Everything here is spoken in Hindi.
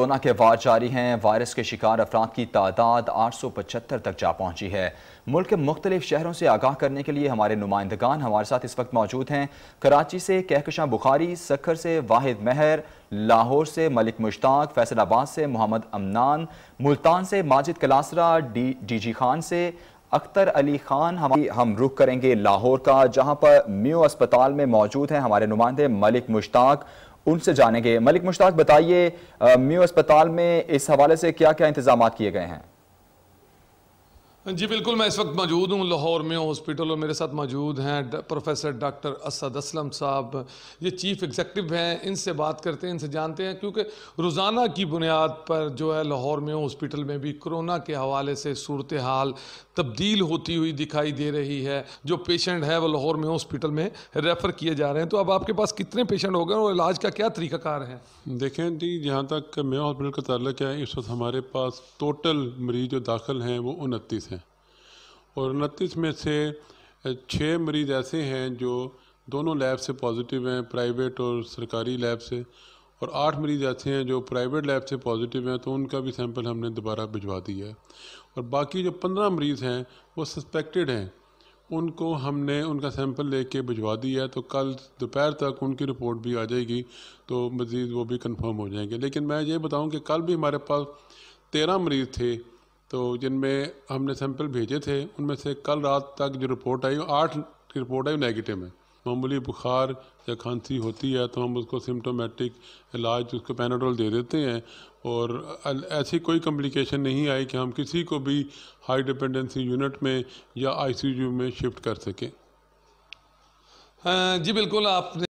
कोरोना के वार जारी हैं। वायरस के शिकार अफराद की तादाद 875 तक जा पहुंची है। मुल्क के मुख्तलिफ शहरों से आगाह करने के लिए हमारे नुमाइंदगान हमारे साथ इस वक्त मौजूद हैं। कराची से कहकशां बुखारी, सक्खर से वाहिद महर, लाहौर से मलिक मुश्ताक, फैसलाबाद से मोहम्मद अमनान, मुल्तान से माजिद कलासरा, डीजी खान से अख्तर अली खान। हम रुख करेंगे लाहौर का, जहां पर मियो अस्पताल में मौजूद हैं हमारे नुमाइंदे मलिक मुश्ताक। उनसे जानेंगे। मलिक मुश्ताक, बताइए मियो अस्पताल में इस हवाले से क्या क्या इंतजाम किए गए हैं? जी बिल्कुल, मैं इस वक्त मौजूद हूँ लाहौर में हॉस्पिटल और मेरे साथ मौजूद हैं प्रोफेसर डॉक्टर असद असलम साहब। ये चीफ़ एग्जेक्टिव हैं। इनसे बात करते हैं, इनसे जानते हैं, क्योंकि रोज़ाना की बुनियाद पर जो है लाहौर में हॉस्पिटल में भी कोरोना के हवाले से सूरत हाल तब्दील होती हुई दिखाई दे रही है। जो पेशेंट है वो लाहौर में हॉस्पिटल में रेफ़र किए जा रहे हैं। तो अब आपके पास कितने पेशेंट हो गए और इलाज का क्या तरीक़ाकार है? देखें जी, जहाँ तक मेयो हॉस्पिटल का ताल्लुक है, इस वक्त हमारे पास टोटल मरीज़ जो दाखिल हैं वो 29 हैं और 29 में से 6 मरीज़ ऐसे हैं जो दोनों लैब से पॉजिटिव हैं, प्राइवेट और सरकारी लैब से, और 8 मरीज़ ऐसे हैं जो प्राइवेट लैब से पॉजिटिव हैं, तो उनका भी सैंपल हमने दोबारा भिजवा दिया है। और बाकी जो 15 मरीज़ हैं वो सस्पेक्टेड हैं, उनको हमने उनका सैंपल लेके भिजवा दिया है। तो कल दोपहर तक उनकी रिपोर्ट भी आ जाएगी, तो मज़ीद वो भी कंफर्म हो जाएंगे। लेकिन मैं ये बताऊं कि कल भी हमारे पास 13 मरीज़ थे, तो जिनमें हमने सैंपल भेजे थे उनमें से कल रात तक जो रिपोर्ट आई 8 की रिपोर्ट आई नेगेटिव है। मामूली बुखार या खांसी होती है तो हम उसको सिम्टोमेटिक इलाज, उसको पैनाडोल दे देते हैं, और ऐसी कोई कॉम्प्लिकेशन नहीं आई कि हम किसी को भी हाई डिपेंडेंसी यूनिट में या आईसीयू में शिफ्ट कर सकें। जी बिल्कुल, आपने